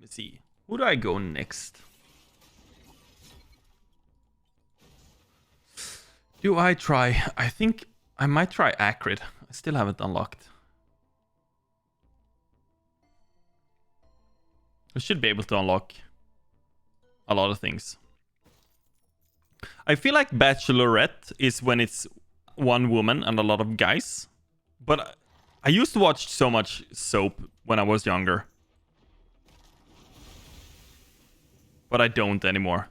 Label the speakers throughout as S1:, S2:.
S1: me see. Who do I go next? Do I try? I think I might try Acrid. I still haven't unlocked. I should be able to unlock a lot of things. I feel like Bachelorette is when it's one woman and a lot of guys. But I used to watch so much soap when I was younger. But I don't anymore.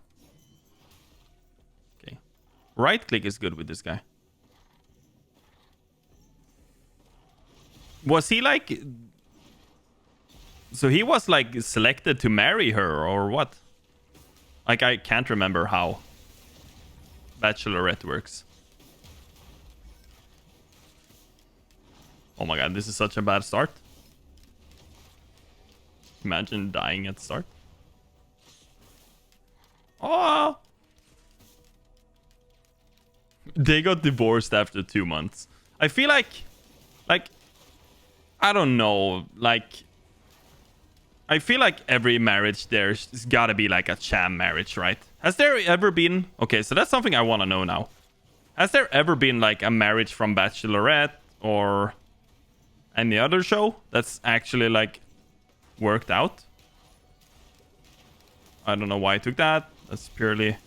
S1: Okay. Right click is good with this guy. Was he like... So he was like selected to marry her or what? Like I can't remember how Bachelorette works. Oh my god, this is such a bad start. Imagine dying at the start. Oh! They got divorced after 2 months. I feel like, I don't know, I feel like every marriage there's gotta be like a sham marriage, right? Has there ever been... Okay, so that's something I want to know now. Has there ever been like a marriage from Bachelorette or any other show that's actually like worked out? I don't know why I took that. That's purely...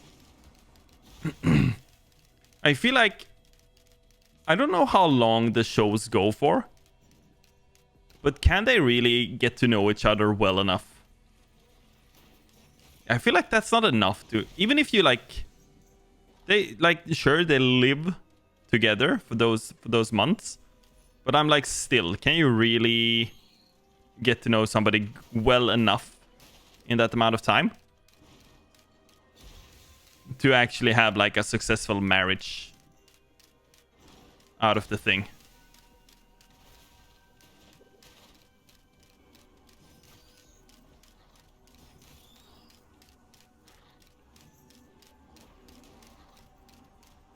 S1: I feel like... I don't know how long the shows go for. But can they really get to know each other well enough? I feel like that's not enough to... Even if you like... They like... Sure, they live together for those months. But I'm like, still, can you really get to know somebody well enough in that amount of time to actually have like a successful marriage out of the thing?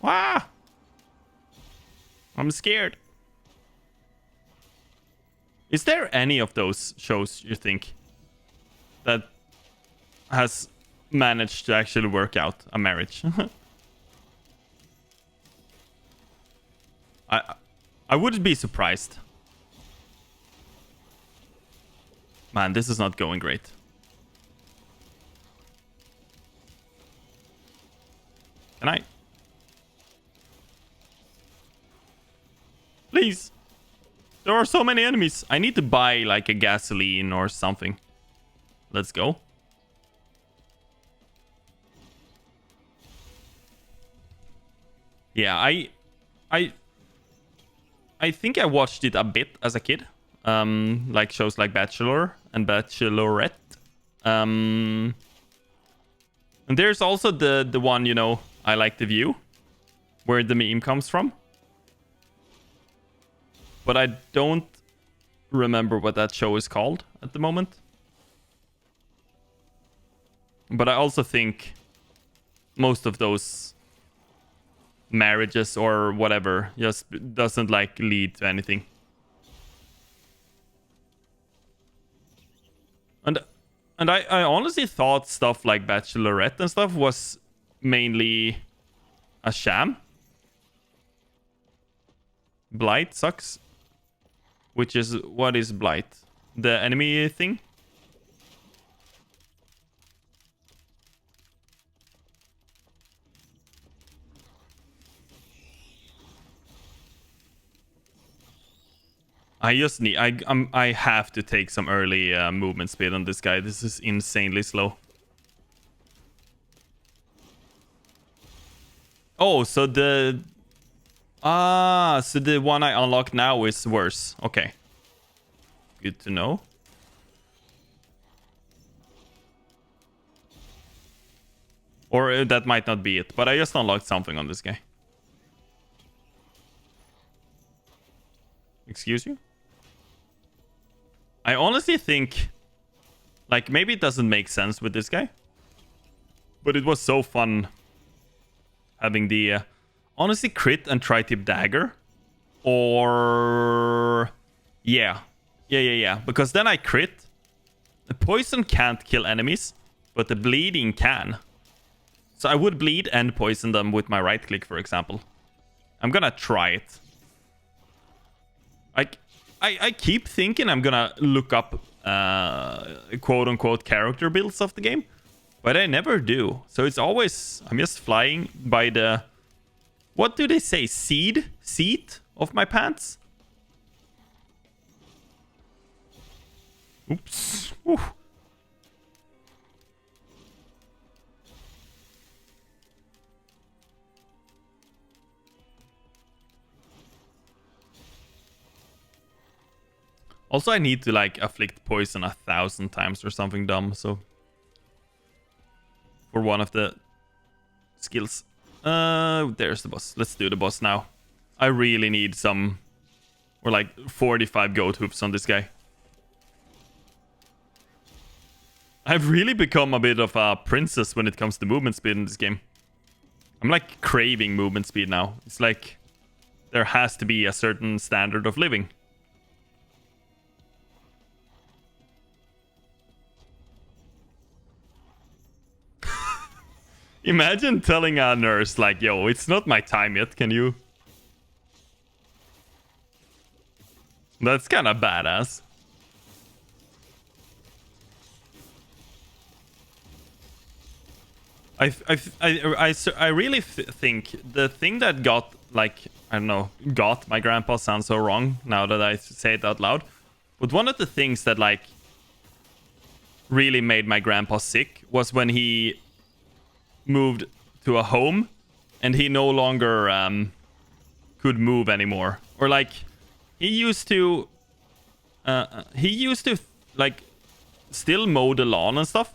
S1: Ah! I'm scared. Is there any of those shows you think that has managed to actually work out a marriage? I wouldn't be surprised. Man, this is not going great. Can I? Please. There are so many enemies. I need to buy like a gasoline or something. Let's go. Yeah, I think I watched it a bit as a kid. Like shows like Bachelor and Bachelorette. And there's also the one, you know, I Like the View, where the meme comes from. But I don't remember what that show is called at the moment. But I also think most of those marriages or whatever just doesn't like lead to anything. And I honestly thought stuff like Bachelorette and stuff was mainly a sham. Blight sucks. Which is... What is Blight? The enemy thing? I just need... I have to take some early movement speed on this guy. This is insanely slow. Oh, so the... so the one I unlocked now is worse. Okay. Good to know. Or that might not be it. But I just unlocked something on this guy. Excuse you? I honestly think... Like, maybe it doesn't make sense with this guy. But it was so fun having the... honestly, crit and tri-tip dagger. Or... Yeah. Because then I crit. The poison can't kill enemies, but the bleeding can. So I would bleed and poison them with my right click, for example. I'm gonna try it. I keep thinking I'm gonna look up quote-unquote character builds of the game, but I never do. So it's always... I'm just flying by the... What do they say? Seat of my pants? Oops. Whew. Also, I need to, like, afflict poison 1,000 times or something dumb, so... For one of the skills. There's the boss. Let's do the boss now. I really need some... Or, like, 45 goat hooves on this guy. I've really become a bit of a princess when it comes to movement speed in this game. I'm, like, craving movement speed now. It's like... There has to be a certain standard of living. Imagine telling a nurse, like, yo, it's not my time yet, can you? That's kind of badass. I really think the thing that got, like, I don't know, got my grandpa sounds so wrong now that I say it out loud. But one of the things that, like, really made my grandpa sick was when he moved to a home and he no longer could move anymore, or like he used to like still mow the lawn and stuff,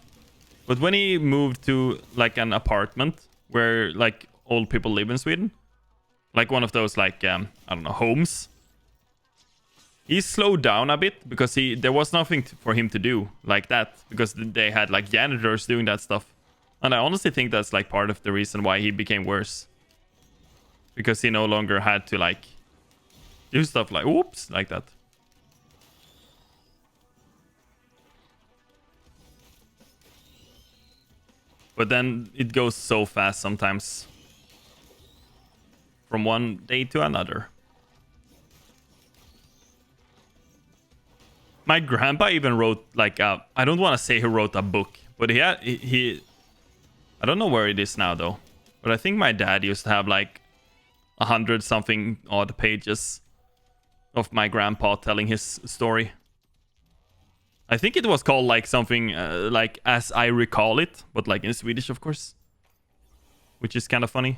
S1: but when he moved to like an apartment where like old people live in Sweden, like one of those like I don't know, homes, he slowed down a bit because there was nothing for him to do like that, because they had like janitors doing that stuff. And I honestly think that's like part of the reason why he became worse. Because he no longer had to like do stuff like, whoops, like that. But then it goes so fast sometimes. From one day to another. My grandpa even wrote like a... I don't want to say he wrote a book, but he I don't know where it is now, though. But I think my dad used to have, like, 100-something odd pages of my grandpa telling his story. I think it was called, like, something, like, As I Recall It. But, like, in Swedish, of course. Which is kind of funny.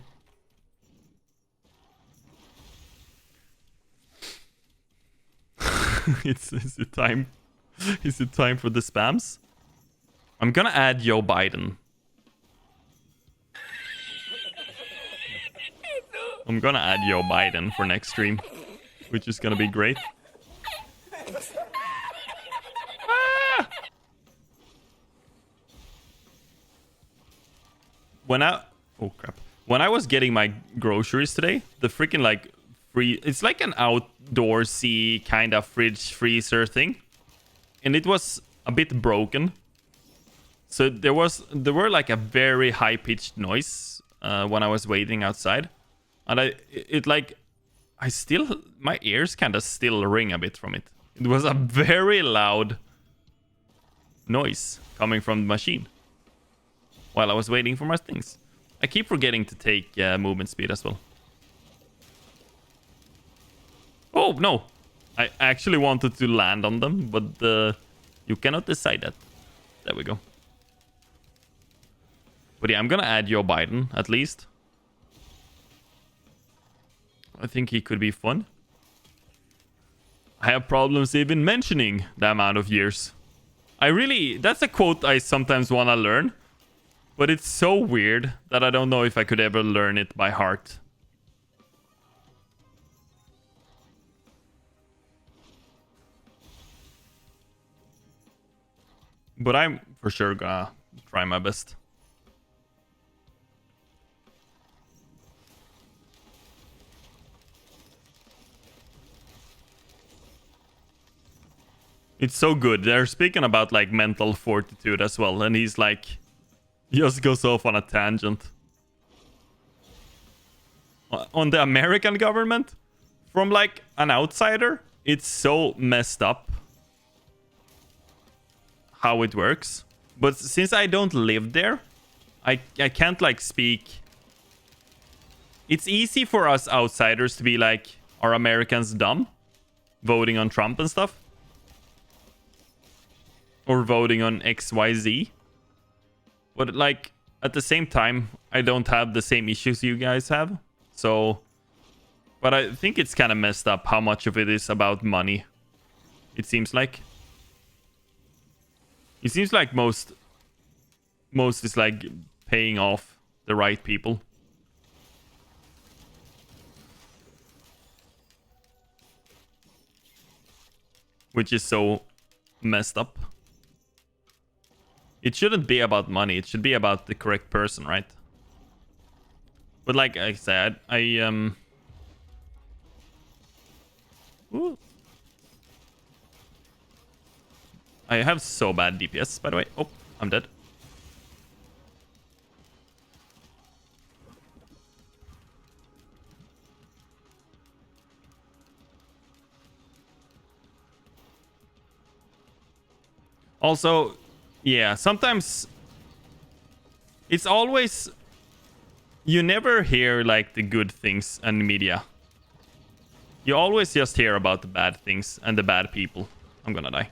S1: Is it time? Is it time for the spams? I'm gonna add Joe Biden. I'm gonna add Joe Biden for next stream, which is gonna be great. Ah! Oh crap. When I was getting my groceries today, the freaking like it's like an outdoorsy kind of fridge freezer thing, and it was a bit broken. So there were like a very high pitched noise when I was waiting outside. And my ears kind of still ring a bit from it. It was a very loud noise coming from the machine while I was waiting for my things. I keep forgetting to take movement speed as well. Oh, no. I actually wanted to land on them, but you cannot decide that. There we go. But yeah, I'm gonna add Joe Biden, at least. I think he could be fun. I have problems even mentioning the amount of years. That's a quote I sometimes want to learn. But it's so weird that I don't know if I could ever learn it by heart. But I'm for sure gonna try my best. It's so good. They're speaking about like mental fortitude as well, and he's like, just goes off on a tangent. On the American government, from like an outsider, it's so messed up how it works. But since I don't live there, I can't like speak. It's easy for us outsiders to be like, are Americans dumb? Voting on Trump and stuff. Or voting on XYZ. But like, at the same time, I don't have the same issues you guys have. So, but I think it's kind of messed up how much of it is about money. It seems like. It seems like most is like paying off the right people. Which is so messed up. It shouldn't be about money. It should be about the correct person, right? But like I said, Ooh. I have so bad DPS, by the way. Oh, I'm dead. Also, yeah, sometimes it's always, you never hear like the good things in media. You always just hear about the bad things and the bad people. I'm gonna die.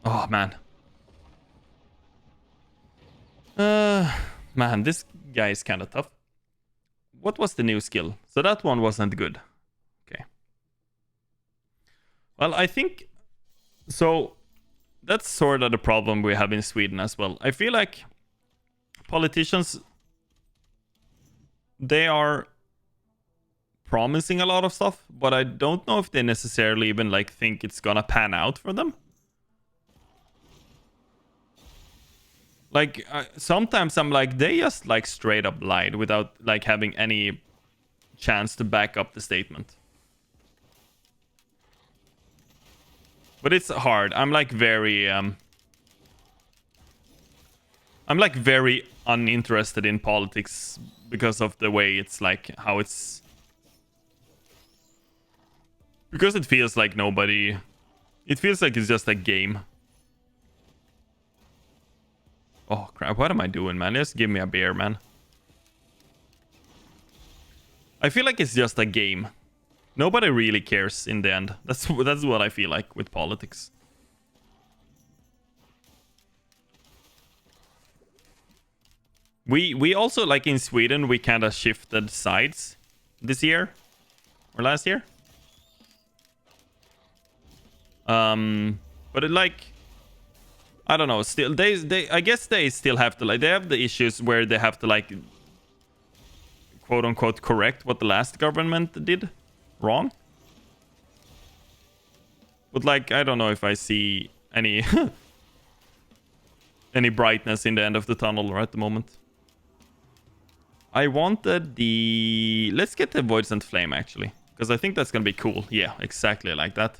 S1: Oh, man. Man, this guy is kind of tough. What was the new skill? So that one wasn't good. Okay. Well, I think... So, that's sort of the problem we have in Sweden as well. I feel like politicians... They are promising a lot of stuff, but I don't know if they necessarily even like think it's gonna pan out for them. Like, sometimes I'm like, they just like straight up lied without like having any chance to back up the statement. But it's hard. I'm like very uninterested in politics because of the way it's like, how it's... Because it feels like nobody... It feels like it's just a game. Oh, crap. What am I doing, man? Just give me a beer, man. I feel like it's just a game. Nobody really cares in the end. That's what I feel like with politics. We also, like in Sweden, we kind of shifted sides this year. Or last year. But it like... I don't know, still they I guess they still have to like, they have the issues where they have to like quote unquote correct what the last government did wrong. But like, I don't know if I see any any brightness in the end of the tunnel right at the moment. I wanted the... Let's get the Voids and Flame actually, because I think that's gonna be cool. Yeah, exactly like that.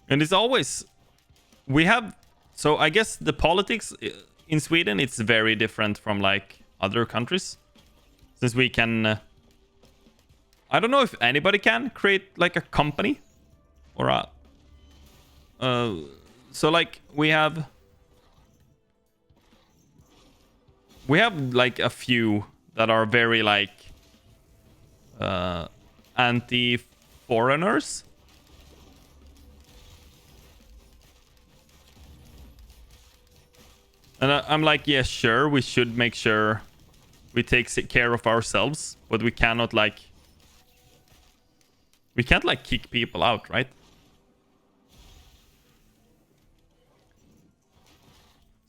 S1: And it's always... We have... So I guess the politics in Sweden, it's very different from like other countries. Since we can... I don't know if anybody can create like a company. Or a... so like we have... We have like a few that are very like... anti-foreigners. And I'm like, yeah, sure, we should make sure we take care of ourselves, but we cannot like... We can't like kick people out, right?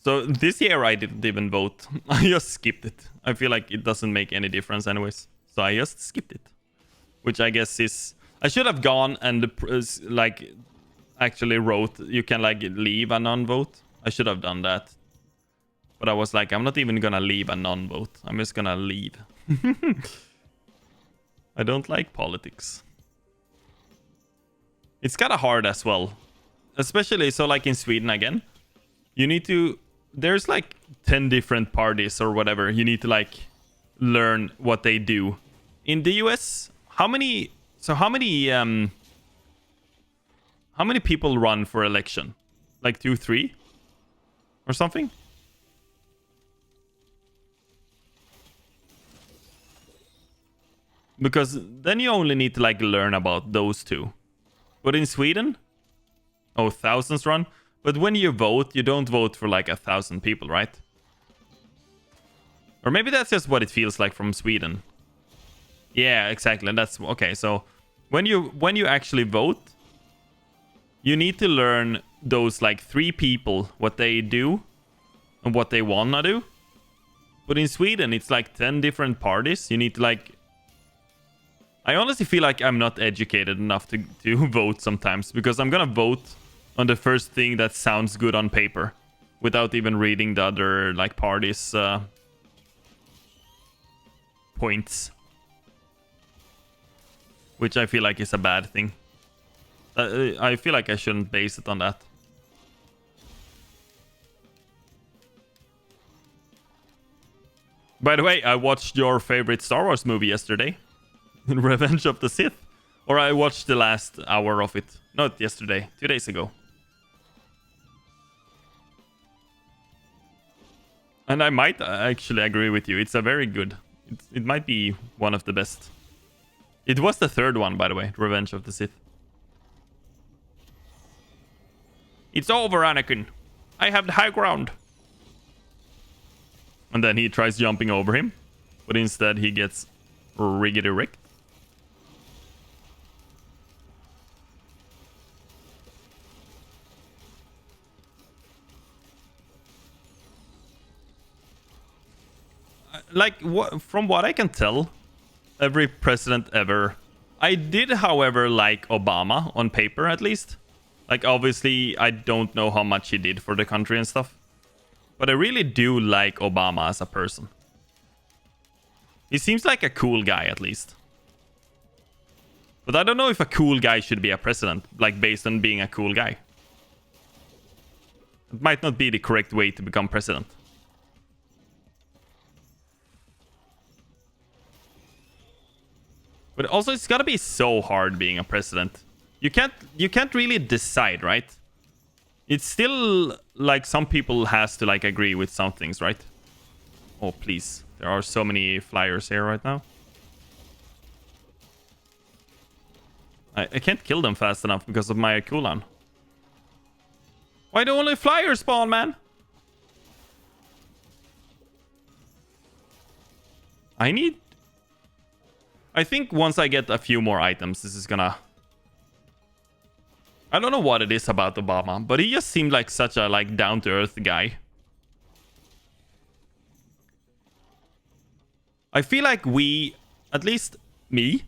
S1: So this year I didn't even vote. I just skipped it. I feel like it doesn't make any difference anyways. So I just skipped it. Which I guess is... I should have gone and like actually wrote, you can like leave a non-vote. I should have done that. But I was like, I'm not even gonna leave a non-vote. I'm just gonna leave. I don't like politics. It's kind of hard as well. Especially, so like in Sweden again. You need to... There's like 10 different parties or whatever. You need to like learn what they do. In the US, how many... So how many people run for election? Like 2, 3? Or something? Because then you only need to like learn about those two. But in Sweden, thousands run. But when you vote, you don't vote for like 1,000 people, right? Or maybe that's just what it feels like from Sweden. Yeah, exactly. And that's okay. So when you actually vote, you need to learn those like 3 people, what they do and what they wanna do. But in Sweden, it's like 10 different parties. You need to like... I honestly feel like I'm not educated enough to vote sometimes, because I'm gonna vote on the first thing that sounds good on paper without even reading the other like parties' points, which I feel like is a bad thing. I feel like I shouldn't base it on that. By the way, I watched your favorite Star Wars movie yesterday. Revenge of the Sith. Or I watched the last hour of it. Not yesterday, 2 days ago. And I might actually agree with you. It's a very good... It might be one of the best. It was the 3rd one, by the way. Revenge of the Sith. It's over, Anakin. I have the high ground. And then he tries jumping over him. But instead he gets riggedy-rigged. Like, from what I can tell, every president ever... I did, however, like Obama, on paper at least. Like, obviously, I don't know how much he did for the country and stuff. But I really do like Obama as a person. He seems like a cool guy, at least. But I don't know if a cool guy should be a president, like, based on being a cool guy. It might not be the correct way to become president. But also, it's gotta be so hard being a president. You can't really decide, right? It's still like some people has to like agree with some things, right? Oh, please. There are so many flyers here right now. I can't kill them fast enough because of my cooldown. Why do only flyers spawn, man? I think once I get a few more items, this is gonna... I don't know what it is about Obama, but he just seemed like such a like down-to-earth guy. I feel like we, at least me,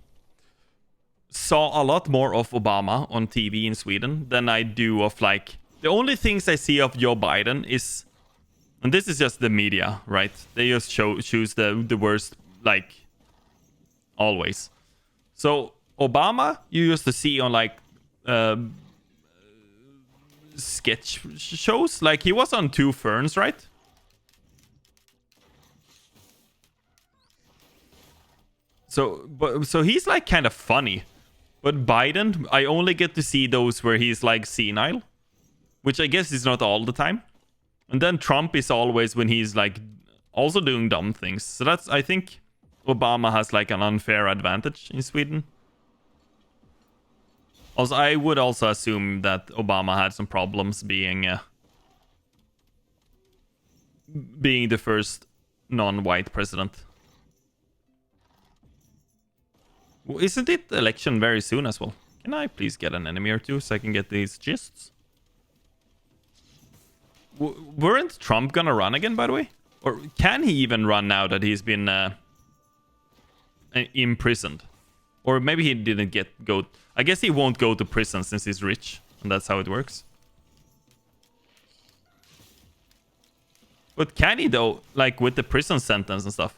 S1: saw a lot more of Obama on TV in Sweden than I do of like... The only things I see of Joe Biden is... And this is just the media, right? They just choose the worst, like... Always. So Obama, you used to see on like sketch shows. Like he was on Two Ferns, right? So he's like kind of funny. But Biden, I only get to see those where he's like senile, which I guess is not all the time. And then Trump is always when he's like also doing dumb things. So that's, I think, Obama has like an unfair advantage in Sweden. Also, I would also assume that Obama had some problems being the first non-white president. Isn't it election very soon as well? Can I please get an enemy or two so I can get these gists? Weren't Trump gonna run again, by the way? Or can he even run now that he's been imprisoned? Or maybe he didn't go... I guess he won't go to prison since he's rich. And that's how it works. But can he though? Like with the prison sentence and stuff.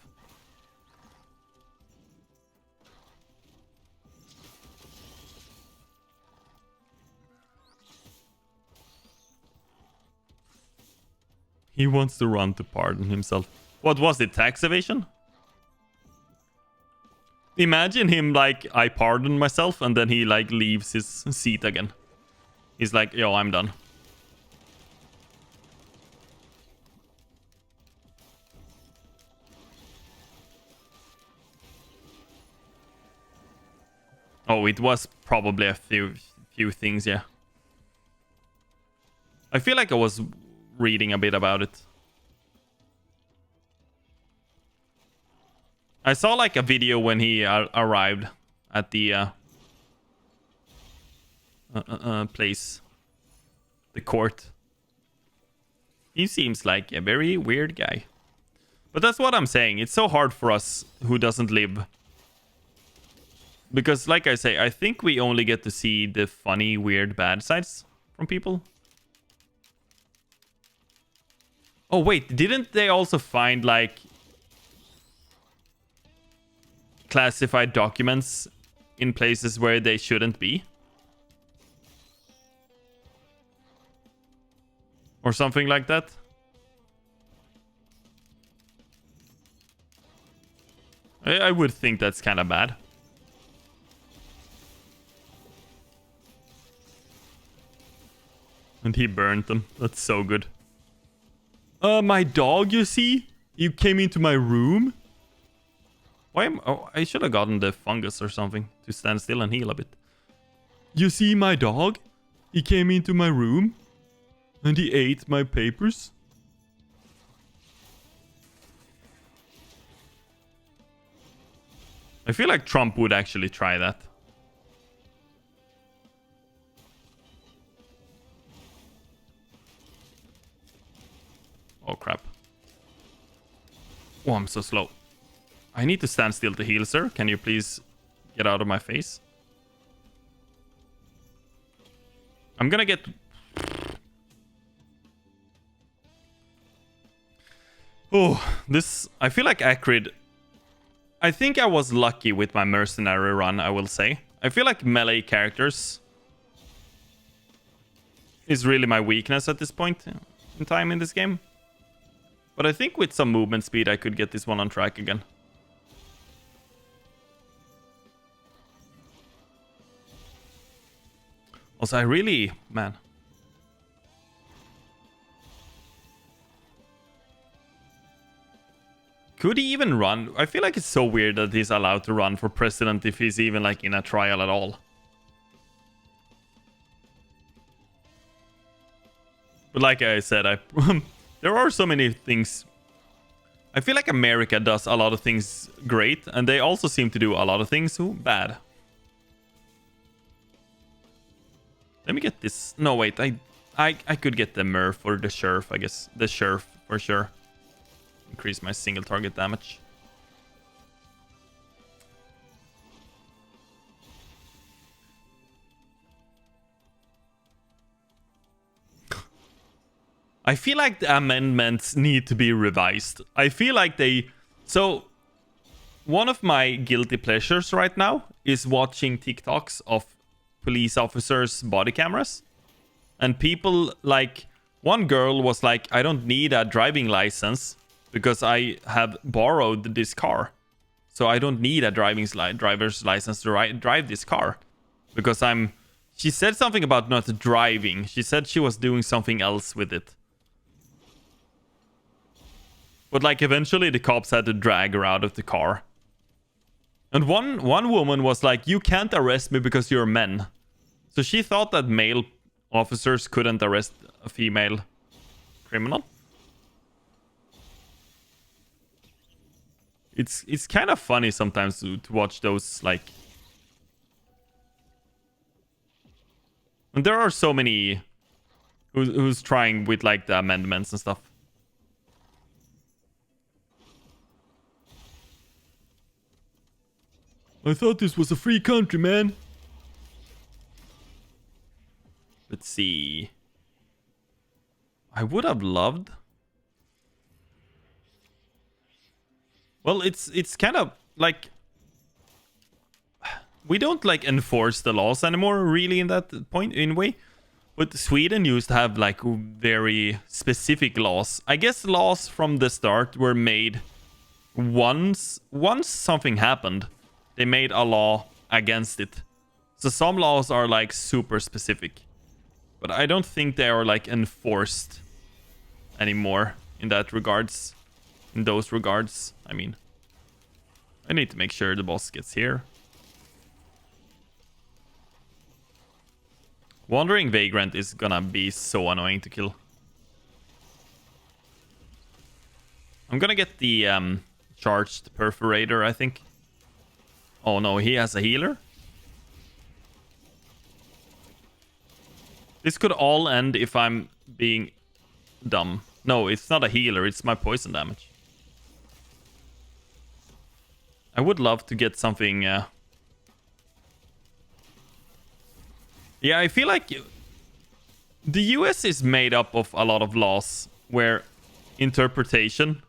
S1: He wants to run to pardon himself. What was it? Tax evasion? Imagine him like, I pardon myself, and then he like leaves his seat again. He's like, yo, I'm done. Oh, it was probably a few things, yeah. I feel like I was reading a bit about it. I saw like a video when he arrived at the place, the court. He seems like a very weird guy. But that's what I'm saying. It's so hard for us who doesn't live. Because like I say, I think we only get to see the funny, weird, bad sides from people. Oh wait, didn't they also find like classified documents in places where they shouldn't be? Or something like that? I would think that's kind of bad. And he burned them. That's so good. My dog, you see? You came into my room? Why am... Oh, I should have gotten the fungus or something to stand still and heal a bit. You see my dog? He came into my room. And he ate my papers. I feel like Trump would actually try that. Oh, crap. Oh, I'm so slow. I need to stand still to heal, sir. Can you please get out of my face? I'm gonna get... Oh, this... I feel like Acrid... I think I was lucky with my mercenary run, I will say. I feel like melee characters is really my weakness at this point in time in this game. But I think with some movement speed, I could get this one on track again. Also, I really... Man. Could he even run? I feel like it's so weird that he's allowed to run for president if he's even like in a trial at all. But like I said, there are so many things. I feel like America does a lot of things great, and they also seem to do a lot of things bad. Let me get this. No, wait. I could get the Murph or the Sheriff, I guess. The Sheriff for sure. Increase my single target damage. I feel like the amendments need to be revised. I feel like they... So, one of my guilty pleasures right now is watching TikToks of police officers' body cameras. And people like... One girl was like, I don't need a driving license because I have borrowed this car. So I don't need a driver's license to drive this car. Because I'm... She said something about not driving. She said she was doing something else with it. But like eventually the cops had to drag her out of the car. And one woman was like, you can't arrest me because you're men. So she thought that male officers couldn't arrest a female criminal. It's kind of funny sometimes to watch those, like... And there are so many who's trying with like the amendments and stuff. I thought this was a free country, man. Let's see. I would have loved Well, it's kind of like we don't like enforce the laws anymore, really, in that point in way. But Sweden used to have like very specific laws. I guess laws from the start were made once something happened. They made a law against it. So some laws are like super specific, but I don't think they are like enforced anymore in that regards. In those regards, I mean, I need to make sure the boss gets here. Wandering Vagrant is gonna be so annoying to kill. I'm gonna get the charged perforator, I think. Oh no, he has a healer. This could all end if I'm being dumb. No, it's not a healer, it's my poison damage. I would love to get something... Yeah, I feel like the US is made up of a lot of laws where interpretation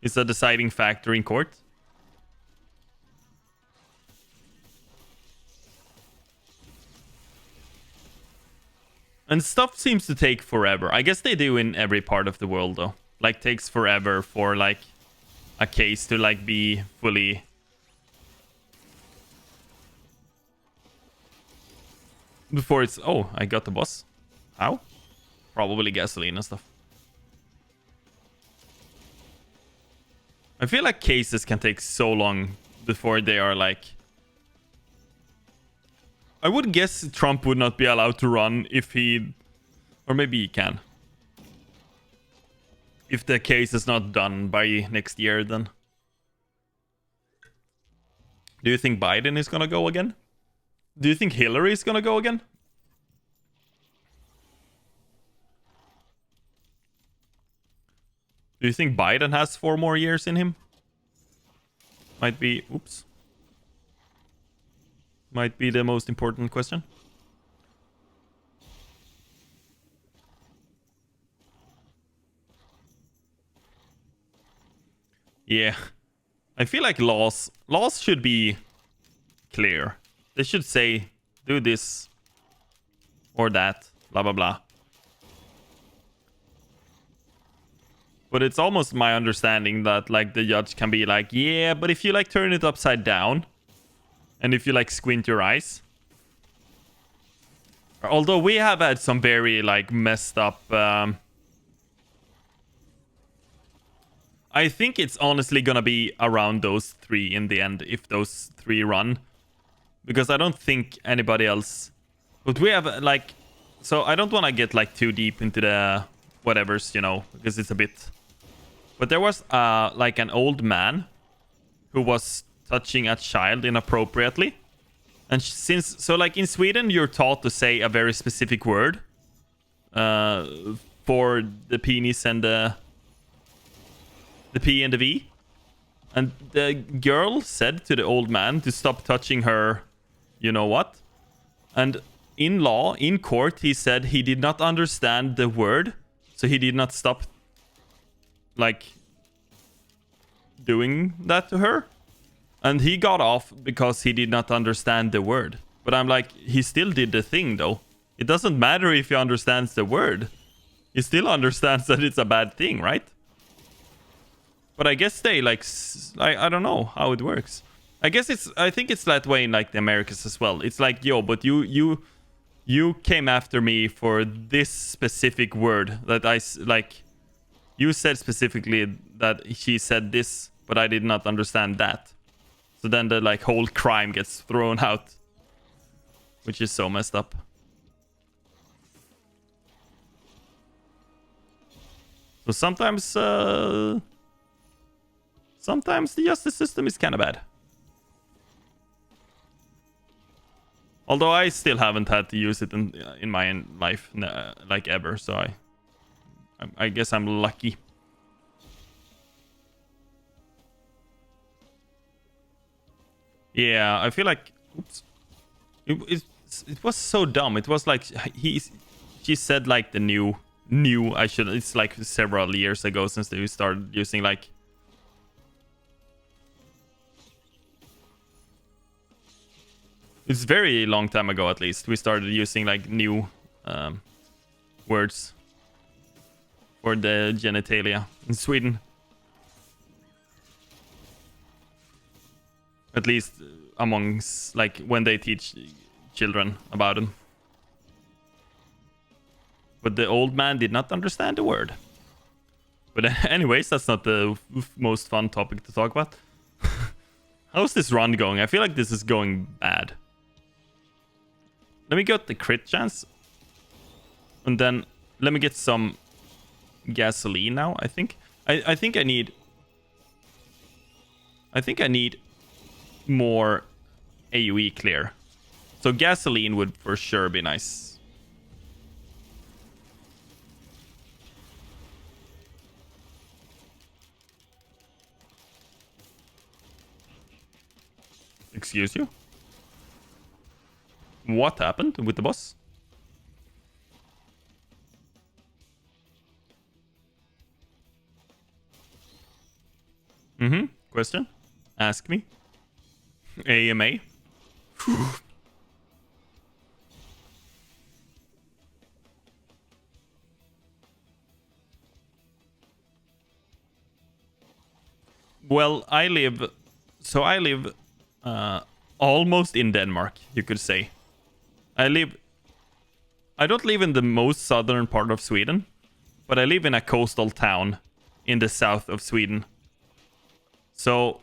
S1: is a deciding factor in court. And stuff seems to take forever. I guess they do in every part of the world, though. Like, takes forever for, like, a case to, like, be fully... Before it's... Oh, I got the boss. How? Probably gasoline and stuff. I feel like cases can take so long before they are, like... I would guess Trump would not be allowed to run if he... Or maybe he can. If the case is not done by next year, then. Do you think Biden is gonna go again? Do you think Hillary is gonna go again? Do you think Biden has 4 more years in him? Might be... Oops. Might be the most important question. Yeah. I feel like laws should be clear. They should say, do this or that, blah, blah, blah. But it's almost my understanding that, like, the judge can be like, yeah, but if you, like, turn it upside down, and if you, like, squint your eyes. Although we have had some very, like, messed up... I think it's honestly gonna be around those 3 in the end, if those 3 run. Because I don't think anybody else... But we have, like... So I don't want to get, like, too deep into the whatevers, you know, because it's a bit... But there was, like, an old man who was touching a child inappropriately. And since... So, like, in Sweden, you're taught to say a very specific word for the penis and the P and the V. And the girl said to the old man to stop touching her, you know what? And in law, in court, he said he did not understand the word. So he did not stop, like, doing that to her. And he got off because he did not understand the word. But I'm like, he still did the thing, though. It doesn't matter if he understands the word. He still understands that it's a bad thing, right? But I guess they, like... I don't know how it works. I think it's that way in, like, the Americas as well. It's like, yo, but you came after me for this specific word that I, like... You said specifically that she said this, but I did not understand that. So then the, like, whole crime gets thrown out. Which is so messed up. So sometimes the justice system is kind of bad. Although I still haven't had to use it in my life, like, ever. So I guess I'm lucky. Yeah, I feel like... Oops. It was so dumb. It was like... She said, like, the new... It's like several years ago since they started using, like... It's very long time ago, at least. We started using like new words for the genitalia in Sweden. At least amongst, like, when they teach children about them. But the old man did not understand the word. But anyways, that's not the most fun topic to talk about. How's this run going? I feel like this is going bad. Let me get the crit chance. And then let me get some gasoline now, I think. I think I need more AoE clear. So gasoline would for sure be nice. Excuse you? What happened with the boss? Question? Ask me. AMA. Well, I live almost in Denmark, you could say. I don't live in the most southern part of Sweden, but I live in a coastal town in the south of Sweden. So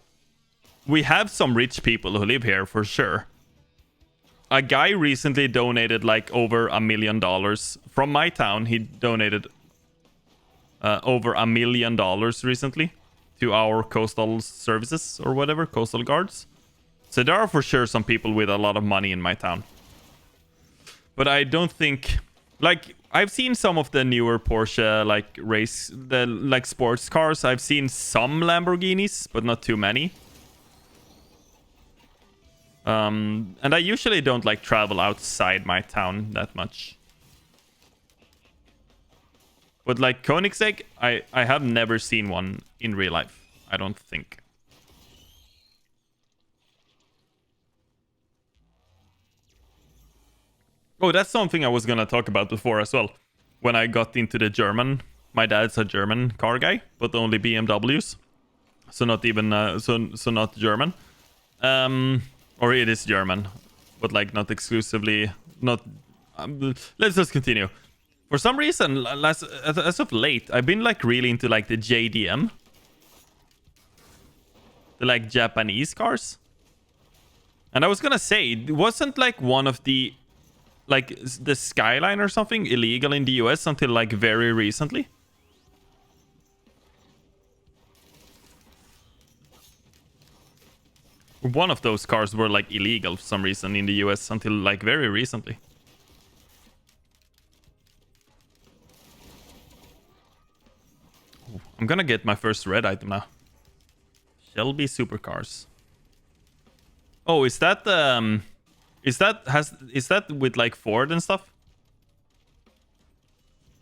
S1: we have some rich people who live here for sure. A guy recently donated like over $1 million from my town. He donated over $1 million recently to our coastal services or whatever, coastal guards. So there are for sure some people with a lot of money in my town. But I don't think, like, I've seen some of the newer Porsche like sports cars. I've seen some Lamborghinis, but not too many. And I usually don't like travel outside my town that much. But like Koenigsegg, I have never seen one in real life, I don't think. Oh, that's something I was gonna talk about before as well. When I got into the German, my dad's a German car guy, but only BMWs, so not even so not German. Or it is German, but like not exclusively. Not. Let's just continue. For some reason, as of late, I've been like really into like the JDM, the like Japanese cars. And I was gonna say, it wasn't like one of the, like the Skyline or something illegal in the US until like very recently. One of those cars were like illegal for some reason in the US until like very recently. Ooh, I'm gonna get my first red item now. Shelby supercars. Oh, is that with like Ford and stuff?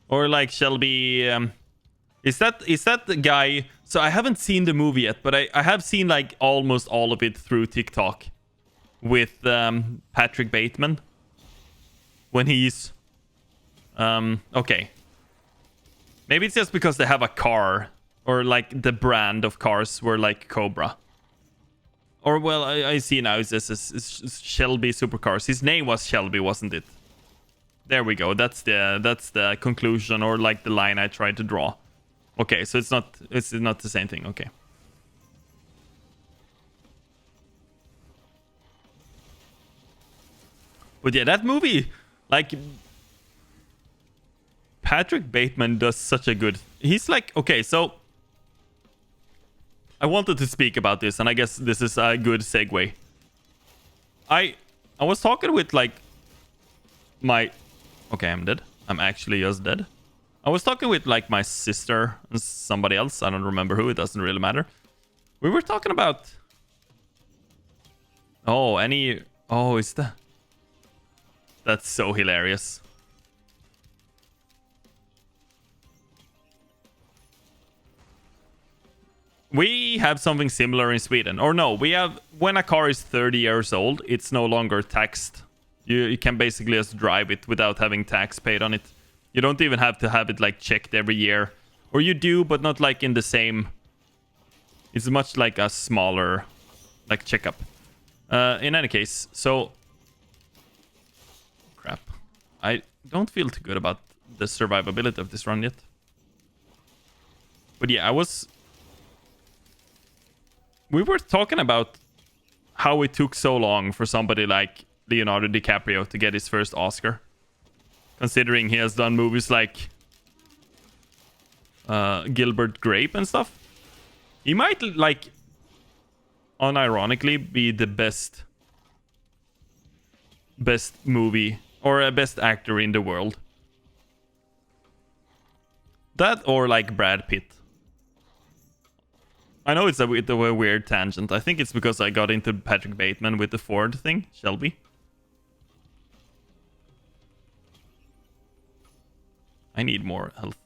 S1: Or like Shelby is that the guy? So I haven't seen the movie yet, but I have seen like almost all of it through TikTok with Patrick Bateman when he's okay. Maybe it's just because they have a car, or like the brand of cars were like Cobra. Or well, I see now. It's Shelby supercars. His name was Shelby, wasn't it? There we go. That's the conclusion, or like the line I tried to draw. Okay, so it's not the same thing. Okay. But yeah, that movie, like, Patrick Bateman does such a good. He's like, okay, so I wanted to speak about this, and I guess this is a good segue. I was talking with like my. Okay, I'm dead. I'm actually just dead. I was talking with like my sister and somebody else. I don't remember who. It doesn't really matter. We were talking about. Oh, is that? That's so hilarious. We have something similar in Sweden. Or no, we have... When a car is 30 years old, it's no longer taxed. You can basically just drive it without having tax paid on it. You don't even have to have it like checked every year. Or you do, but not like in the same... It's much like a smaller like checkup. In any case, so... Crap. I don't feel too good about the survivability of this run yet. But yeah, we were talking about how it took so long for somebody like Leonardo DiCaprio to get his first Oscar. Considering he has done movies like Gilbert Grape and stuff. He might, like, unironically be the best movie or a best actor in the world. That or like Brad Pitt. I know it's a weird tangent. I think it's because I got into Patrick Bateman with the Ford thing, Shelby. I need more health.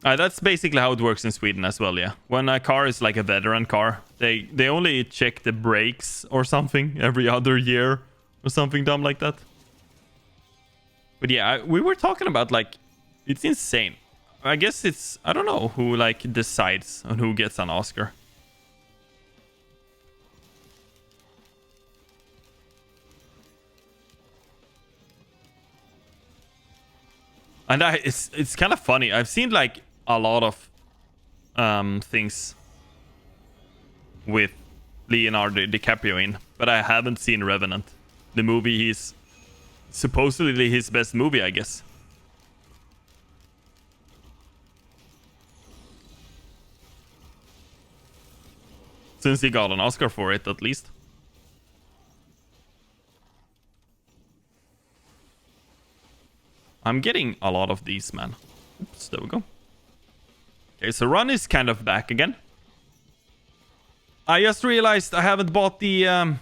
S1: That's basically how it works in Sweden as well, yeah. When a car is like a veteran car, they only check the brakes or something every other year or something dumb like that. But yeah, we were talking about like, it's insane. I guess it's, I don't know who like decides on who gets an Oscar. And it's kind of funny. I've seen like a lot of things with Leonardo DiCaprio in, but I haven't seen Revenant. The movie he's supposedly his best movie, I guess. Since he got an Oscar for it, at least. I'm getting a lot of these, man. Oops, there we go. Okay, so run is kind of back again. I just realized I haven't bought the...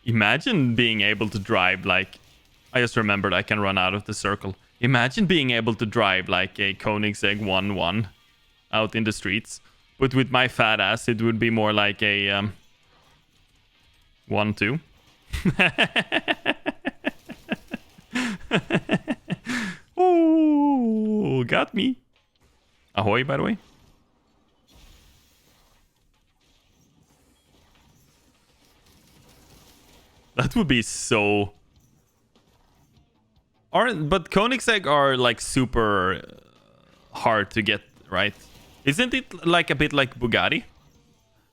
S1: Imagine being able to drive like... I just remembered I can run out of the circle. Imagine being able to drive like a Koenigsegg 1-1 out in the streets. But with my fat ass, it would be more like a 1-2. Oh, got me. Ahoy, by the way. That would be so... But Koenigsegg are like super hard to get, right? Isn't it like a bit like Bugatti?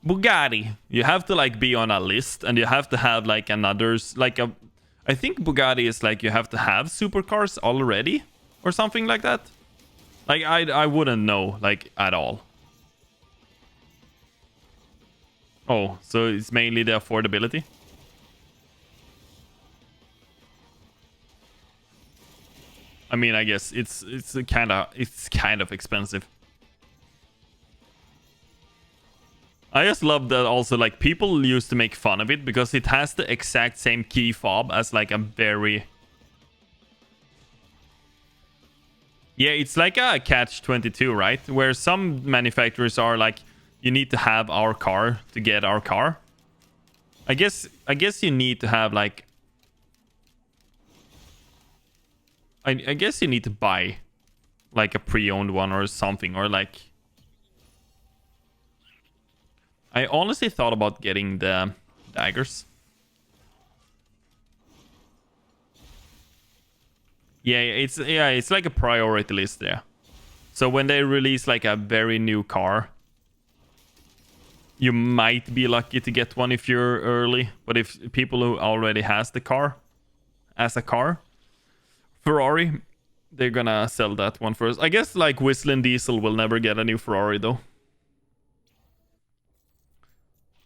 S1: Bugatti, you have to like be on a list and you have to have like another's like a... I think Bugatti is like you have to have supercars already or something like that. Like I wouldn't know like at all. Oh, so it's mainly the affordability. I mean, I guess it's kind of expensive. I just love that also, like, people used to make fun of it because it has the exact same key fob as like a very... Yeah, it's like a catch-22, right? Where some manufacturers are like, you need to have our car to get our car. I guess you need to have like... I guess you need to buy like a pre-owned one or something, or like... I honestly thought about getting the daggers. Yeah, it's like a priority list there. So when they release like a very new car, you might be lucky to get one if you're early. But if people who already has the car as a car, Ferrari, they're gonna sell that one first. I guess like Whistling Diesel will never get a new Ferrari though.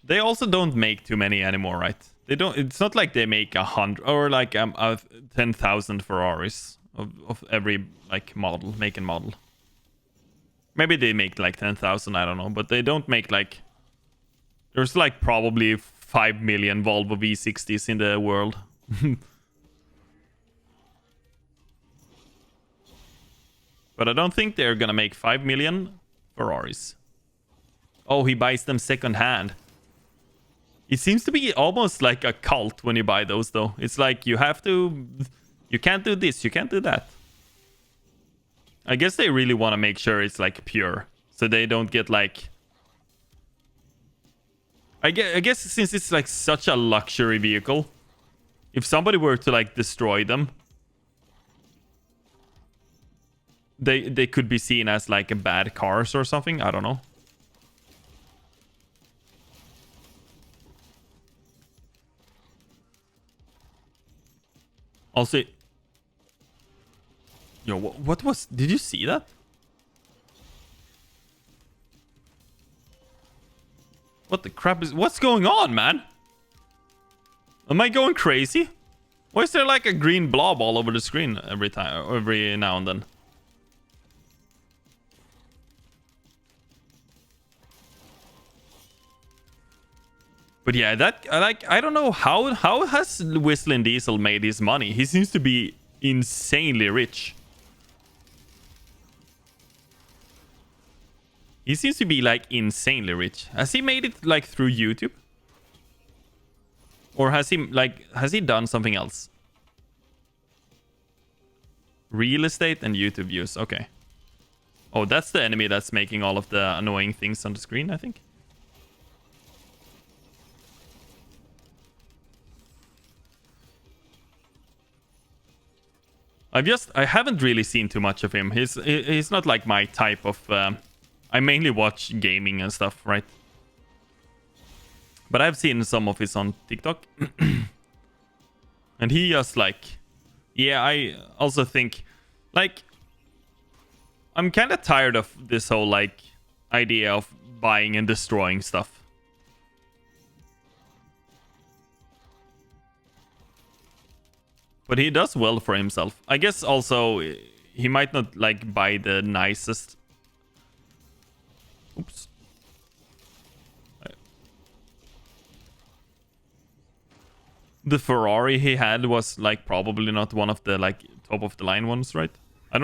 S1: They also don't make too many anymore, right? They don't. It's not like they make 100 or like 10,000 Ferraris of every like model, make and model. Maybe they make like 10,000. I don't know, but they don't make like. There's like probably 5 million Volvo V60s in the world. But I don't think they're gonna make 5 million Ferraris. Oh, he buys them second hand. It seems to be almost like a cult when you buy those, though. It's like you have to... You can't do this, you can't do that. I guess they really want to make sure it's like pure. So they don't get like... I guess since it's like such a luxury vehicle, if somebody were to like destroy them, they could be seen as like a bad cars or something. I don't know. Also, yo, what was... Did you see that? What the crap is... What's going on, man? Am I going crazy? Why is there like a green blob all over the screen every now and then? But yeah, that I don't know how has Whistling Diesel made his money. He seems to be insanely rich. He seems to be like insanely rich. Has he made it like through YouTube? Or has he done something else? Real estate and YouTube views. Okay. Oh, that's the enemy that's making all of the annoying things on the screen, I think. I haven't really seen too much of him. He's not like my type of... I mainly watch gaming and stuff, right? But I've seen some of his on TikTok. And he just like... Yeah, I also think... Like... I'm kind of tired of this whole like idea of buying and destroying stuff. But he does well for himself. I guess also he might not like buy the nicest... Oops. The Ferrari he had was like probably not one of the like top of the line ones, right? I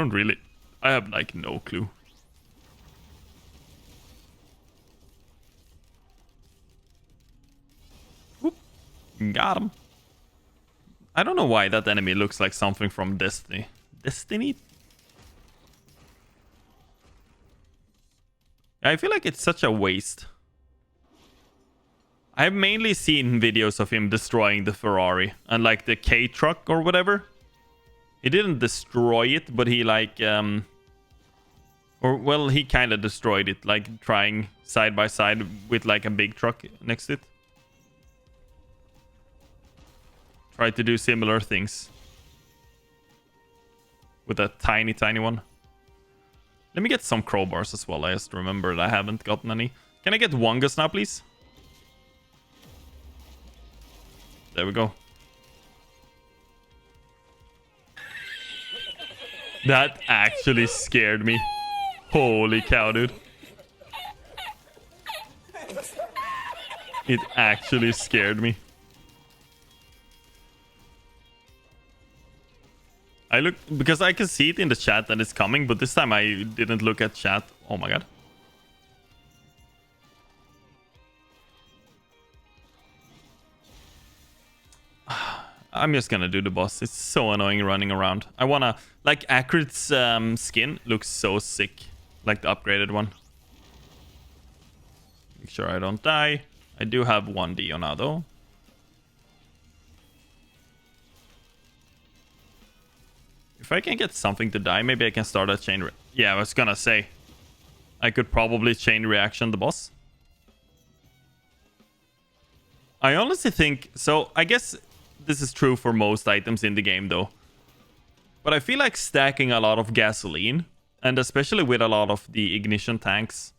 S1: have like no clue. Whoop. Got him. I don't know why that enemy looks like something from Destiny. Destiny? I feel like it's such a waste. I've mainly seen videos of him destroying the Ferrari and like the K truck or whatever. He didn't destroy it, but he like he kind of destroyed it, like trying side by side with like a big truck next to it. Tried to do similar things with a tiny one. Let me get some crowbars as well. I just remembered I haven't gotten any. Can I get Wongus now, please? There we go. That actually scared me. Holy cow, dude. It actually scared me. I look because I can see it in the chat that it's coming, but this time I didn't look at chat. Oh my god. I'm just gonna do the boss. It's so annoying running around. I wanna... Like, Acrid's skin looks so sick. Like the upgraded one. Make sure I don't die. I do have 1 Dio now, though. If I can get something to die, maybe I can start a chain... Yeah, I was gonna say. I could probably chain reaction the boss. I honestly think... So, I guess... This is true for most items in the game, though. But I feel like stacking a lot of gasoline, and especially with a lot of the ignition tanks,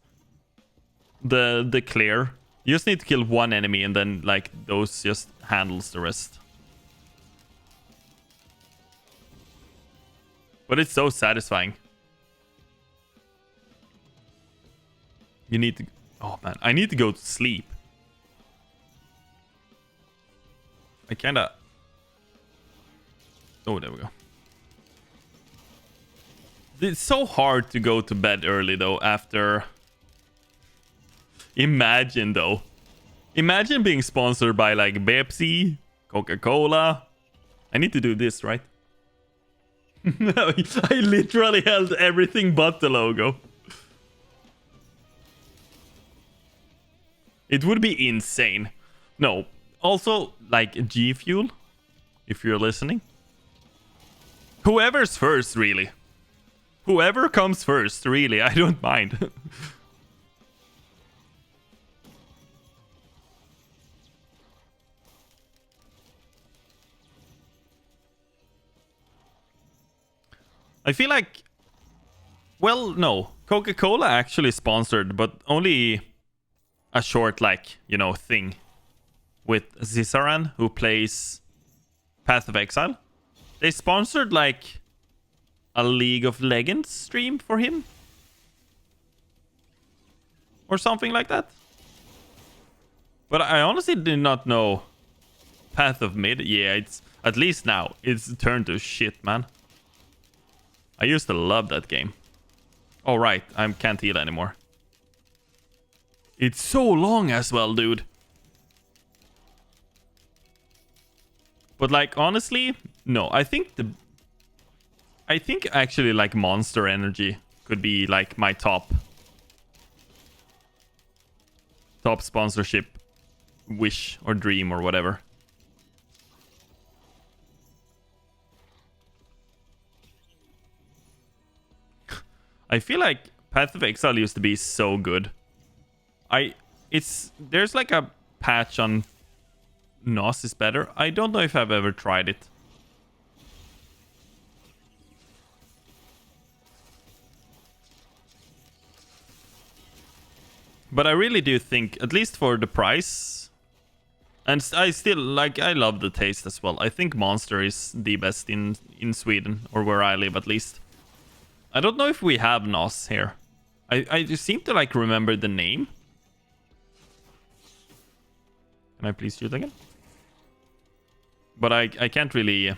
S1: the clear, you just need to kill one enemy, and then like those just handles the rest. But it's so satisfying. You need to... Oh man, I need to go to sleep. I kinda... Oh, there we go. It's so hard to go to bed early though after. Imagine though. Imagine being sponsored by like Pepsi, Coca-Cola. I need to do this, right? No, I literally held everything but the logo. It would be insane. No. Also, like G Fuel, if you're listening. Whoever's first, really. Whoever comes first, really. I don't mind. I feel like... Well, no. Coca-Cola actually sponsored, but only a short, like, you know, thing. With Zizaran, who plays Path of Exile. They sponsored, like, a League of Legends stream for him. Or something like that. But I honestly did not know Path of Mid. Yeah, it's... At least now, it's turned to shit, man. I used to love that game. Oh, right. I can't heal anymore. It's so long as well, dude. But, like, honestly, no. I think actually, like, Monster Energy could be, like, my top sponsorship wish or dream or whatever. I feel like Path of Exile used to be so good. There's like a patch on NOS is better. I don't know if I've ever tried it. But I really do think, at least for the price, and I still like, I love the taste as well. I think Monster is the best in Sweden, or where I live at least. I don't know if we have NOS here. I just seem to like remember the name. Can I please shoot again? But I can't really...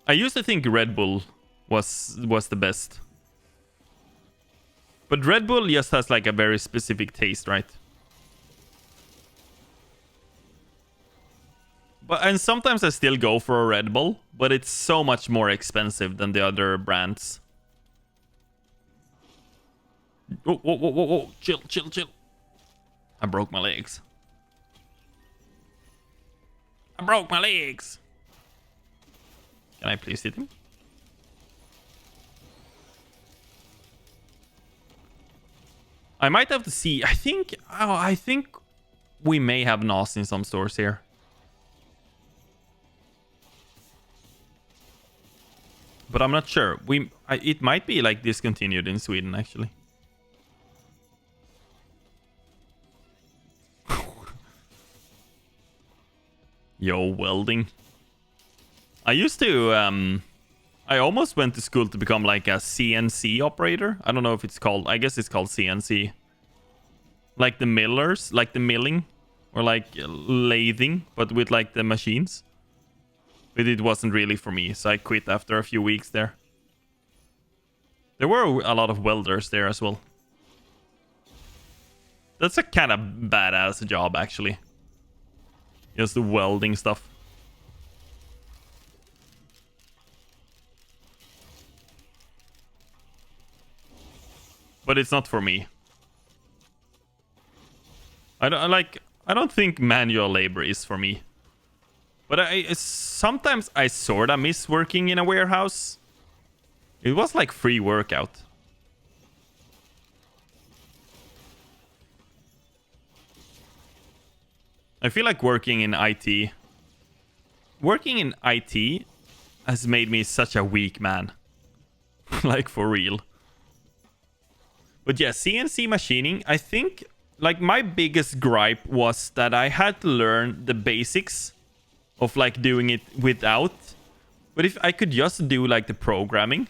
S1: I used to think Red Bull was the best. But Red Bull just has like a very specific taste, right? And sometimes I still go for a Red Bull, but it's so much more expensive than the other brands. Whoa, whoa, whoa, whoa, whoa. Chill, chill, chill. I broke my legs. I broke my legs. Can I please hit him? I might have to see. I think we may have NOS in some stores here. But I'm not sure. It might be like discontinued in Sweden, actually. Yo, welding. I used to... I almost went to school to become like a CNC operator. I don't know if it's called... I guess it's called CNC. Like the millers, like the milling. Or like lathing, but with like the machines. But it wasn't really for me, so I quit after a few weeks there. There were a lot of welders there as well. That's a kind of badass job, actually. Just the welding stuff. But it's not for me. I don't think manual labor is for me. But sometimes I sorta miss working in a warehouse. It was like free workout. I feel like working in IT. Working in IT has made me such a weak man. Like, for real. But yeah, CNC machining, I think, like, my biggest gripe was that I had to learn the basics of, like, doing it without. But if I could just do, like, the programming,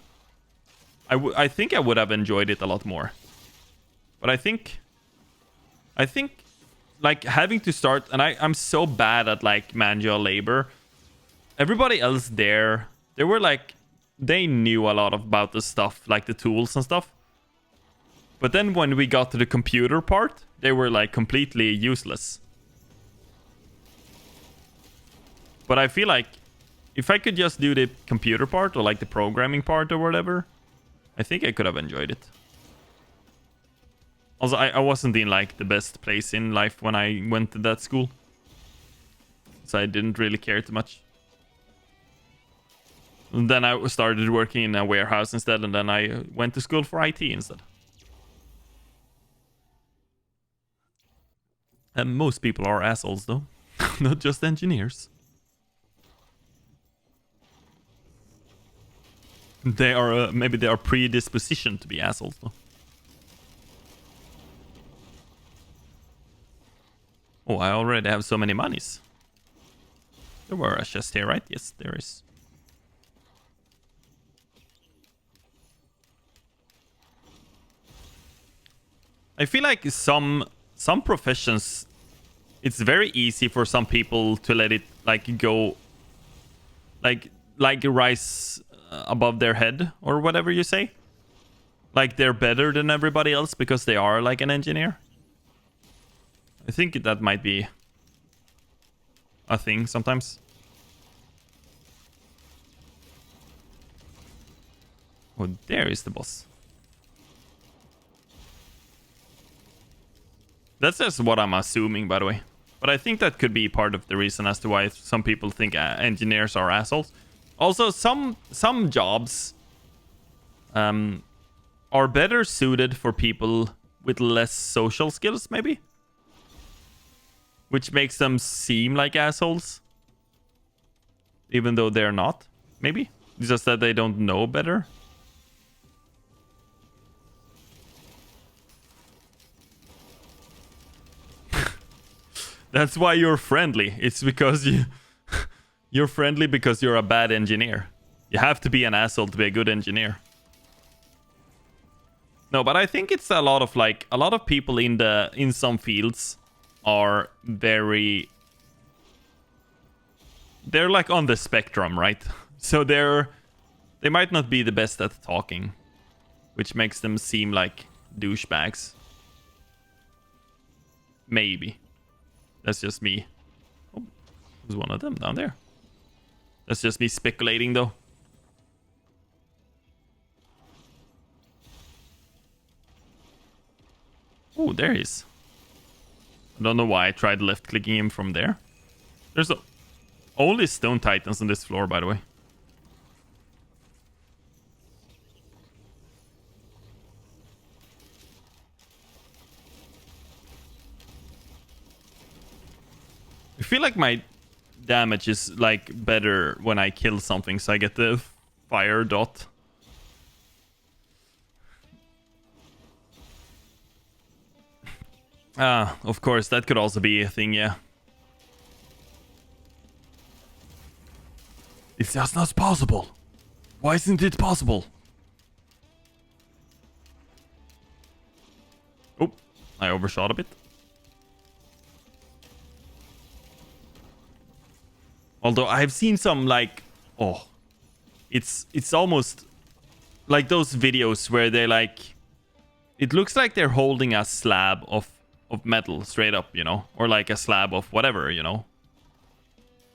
S1: I think I would have enjoyed it a lot more. But I think, like, having to start, and I'm so bad at, like, manual labor. Everybody else there, they were, like, they knew a lot about the stuff, like the tools and stuff. But then when we got to the computer part, they were like completely useless. But I feel like if I could just do the computer part or like the programming part or whatever, I think I could have enjoyed it. Also, I wasn't in like the best place in life when I went to that school. So I didn't really care too much. And then I started working in a warehouse instead, and then I went to school for IT instead. And most people are assholes though, not just engineers. They are maybe they are predispositioned to be assholes though. Oh, I already have so many monies. There were a chest here, right? Yes, there is. I feel like some professions, it's very easy for some people to let it like go, like rise above their head or whatever you say. Like they're better than everybody else because they are like an engineer. I think that might be a thing sometimes. Oh, there is the boss. That's just what I'm assuming, by the way. But I think that could be part of the reason as to why some people think engineers are assholes. Also, some jobs are better suited for people with less social skills, maybe? Which makes them seem like assholes. Even though they're not, maybe? It's just that they don't know better. That's why you're friendly. It's because you're friendly because you're a bad engineer. You have to be an asshole to be a good engineer. No, but I think it's a lot of people in some fields are they're like on the spectrum, right? So they might not be the best at talking, which makes them seem like douchebags. Maybe. That's just me. Oh, there's one of them down there. That's just me speculating, though. Oh, there he is. I don't know why I tried left-clicking him from there. There's only stone titans on this floor, by the way. I feel like my damage is like better when I kill something, so I get the fire dot. Of course, that could also be a thing, yeah. It's just not possible. Why isn't it possible? Oh, I overshot a bit. Although I've seen some like, oh, it's almost like those videos where they like, it looks like they're holding a slab of metal straight up, you know, or like a slab of whatever, you know.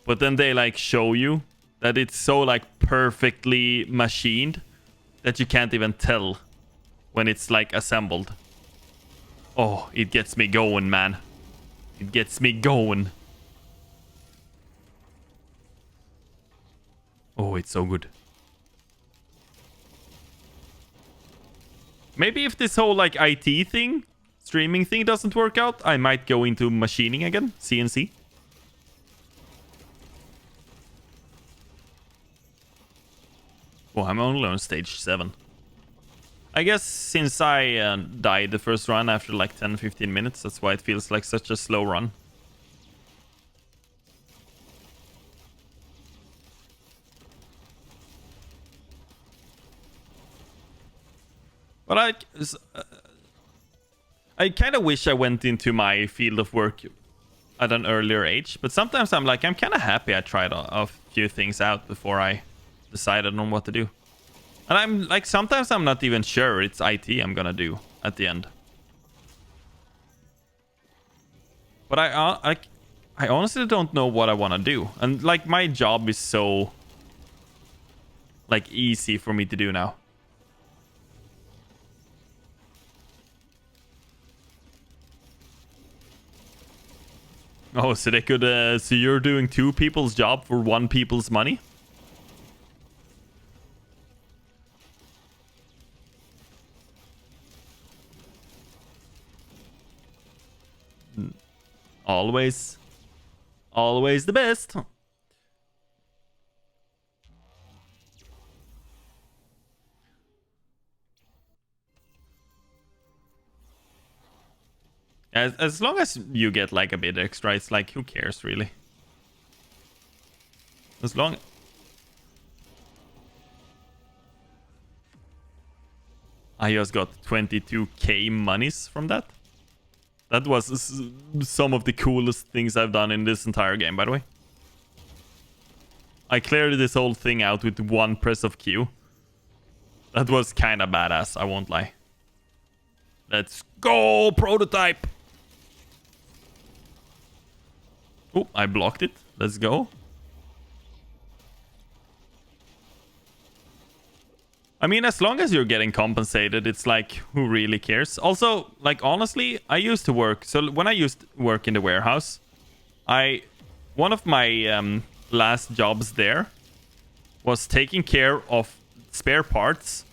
S1: But then they like show you that it's so like perfectly machined that you can't even tell when it's like assembled. Oh, it gets me going, man. It gets me going. Oh, it's so good. Maybe if this whole like IT thing, streaming thing doesn't work out, I might go into machining again, CNC. Oh, I'm only on stage 7. I guess since I died the first run after like 10-15 minutes, that's why it feels like such a slow run. But I kind of wish I went into my field of work at an earlier age. But sometimes I'm like, I'm kind of happy I tried a few things out before I decided on what to do. And I'm like, sometimes I'm not even sure it's IT I'm gonna do at the end. But I honestly don't know what I want to do. And like, my job is so like easy for me to do now. Oh, so they could so you're doing 2 people's job for 1 people's money? Always the best. As long as you get like a bit extra, it's like, who cares really? As long... I just got 22k monies from that. That was some of the coolest things I've done in this entire game, by the way. I cleared this whole thing out with 1 press of Q. That was kind of badass, I won't lie. Let's go, prototype! Oh, I blocked it. Let's go. I mean, as long as you're getting compensated, it's like, who really cares? Also, like, honestly, I used to work... So when I used to work in the warehouse, one of my last jobs there was taking care of spare parts.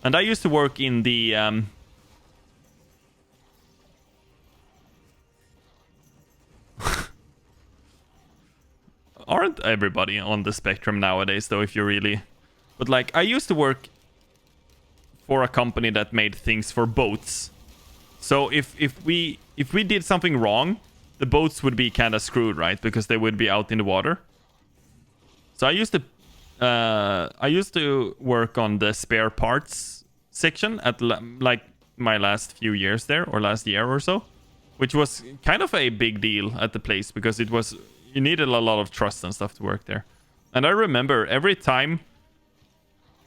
S1: And I used to work in the... Aren't everybody on the spectrum nowadays, though, if you really... But, like, I used to work for a company that made things for boats. So if we did something wrong, the boats would be kind of screwed, right? Because they would be out in the water. So I used to work on the spare parts section at like my last few years there, or last year or so, which was kind of a big deal at the place because it was, you needed a lot of trust and stuff to work there. And I remember every time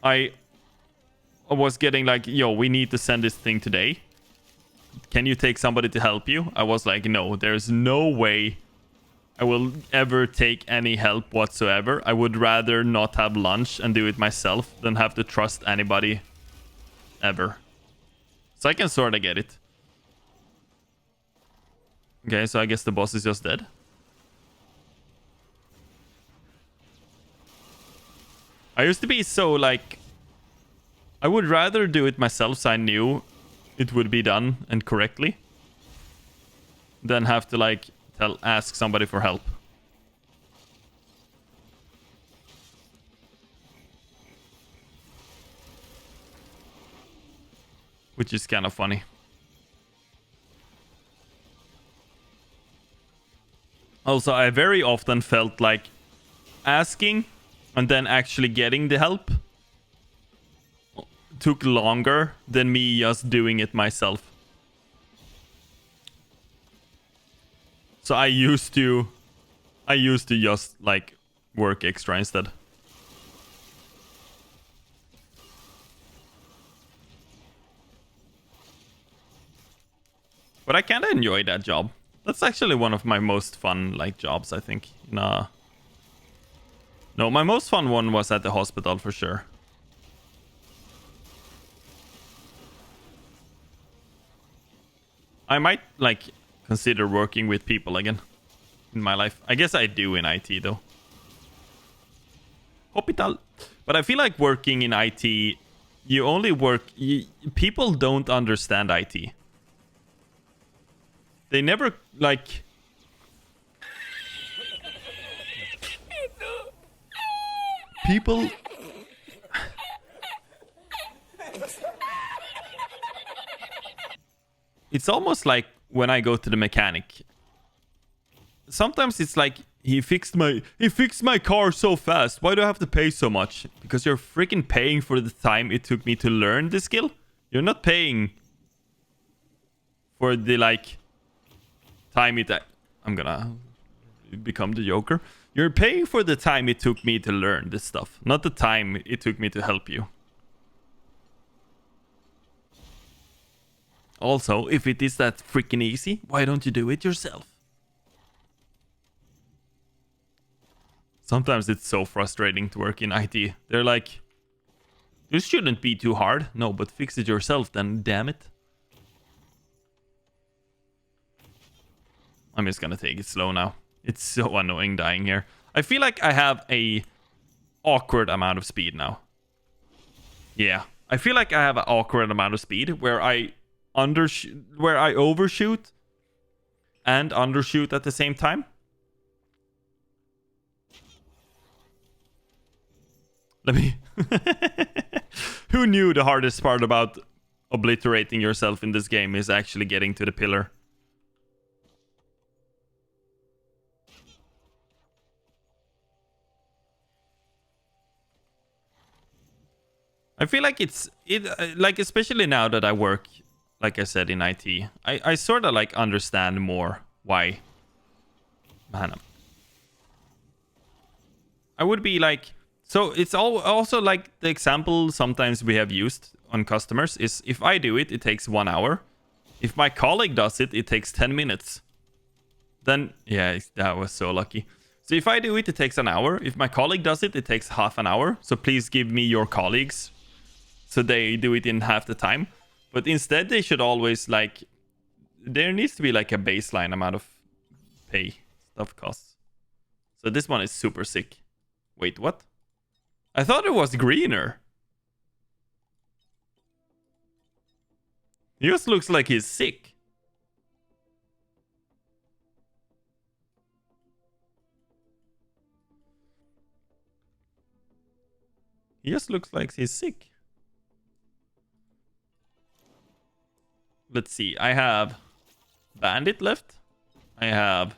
S1: I was getting like, yo, we need to send this thing today. Can you take somebody to help you? I was like, no, there's no way I will ever take any help whatsoever. I would rather not have lunch and do it myself than have to trust anybody ever. So I can sort of get it. Okay, so I guess the boss is just dead. I used to be so like... I would rather do it myself so I knew it would be done and correctly than have to like ask somebody for help. Which is kind of funny. Also, I very often felt like asking and then actually getting the help took longer than me just doing it myself. So I used to just like work extra instead. But I kind of enjoy that job. That's actually one of my most fun like jobs, I think. No, my most fun one was at the hospital for sure. I might like consider working with people again in my life. I guess I do in IT though. Hospital. But I feel like working in IT, you only work... people don't understand IT. They never like... People... It's almost like when I go to the mechanic. Sometimes it's like, he fixed my car so fast. Why do I have to pay so much? Because you're freaking paying for the time it took me to learn the skill. You're not paying for the like time it... I'm gonna become the Joker. You're paying for the time it took me to learn this stuff, not the time it took me to help you. Also, if it is that freaking easy, why don't you do it yourself? Sometimes it's so frustrating to work in IT. They're like, this shouldn't be too hard. No, but fix it yourself then, damn it. I'm just gonna take it slow now. It's so annoying dying here. I feel like I have a awkward amount of speed now. Yeah, I feel like I have an awkward amount of speed where I overshoot and undershoot at the same time. Let me... Who knew the hardest part about obliterating yourself in this game is actually getting to the pillar? I feel like like, especially now that I work, like I said, in IT, I sort of like understand more why. Man, I would be like, so it's also like the example sometimes we have used on customers is if I do it, it takes 1 hour. If my colleague does it, it takes 10 minutes. Then, yeah, that was so lucky. So if I do it, it takes an hour. If my colleague does it, it takes half an hour. So please give me your colleagues so they do it in half the time. But instead, they should always like, there needs to be like a baseline amount of pay stuff costs. So this one is super sick. Wait, what? I thought it was greener. He just looks like he's sick. He just looks like he's sick. Let's see. I have Bandit left. I have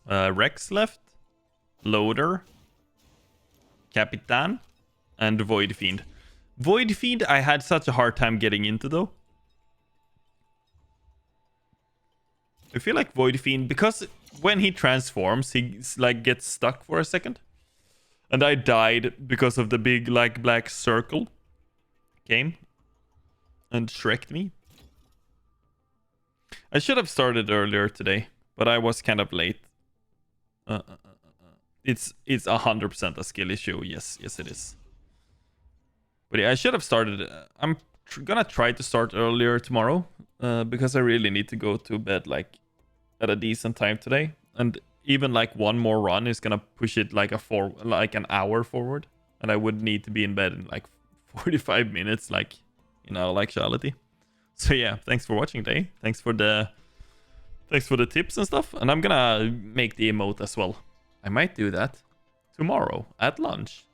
S1: Rex left. Loader. Capitan. And Void Fiend. Void Fiend I had such a hard time getting into though. I feel like Void Fiend, because when he transforms, he like gets stuck for a second. And I died because of the big like black circle came and Shrek'd me. I should have started earlier today, but I was kind of late. It's 100% a skill issue. Yes, it is. But yeah, I should have started. I'm gonna try to start earlier tomorrow because I really need to go to bed like at a decent time today. And even like one more run is gonna push it like an hour forward, and I would need to be in bed in like 45 minutes, like in all actuality. So yeah, thanks for watching today. Thanks for the tips and stuff. And I'm gonna make the emote as well. I might do that tomorrow at lunch.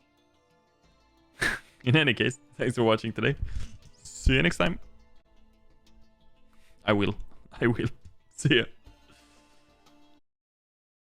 S1: In any case, thanks for watching today. See you next time. I will. See ya.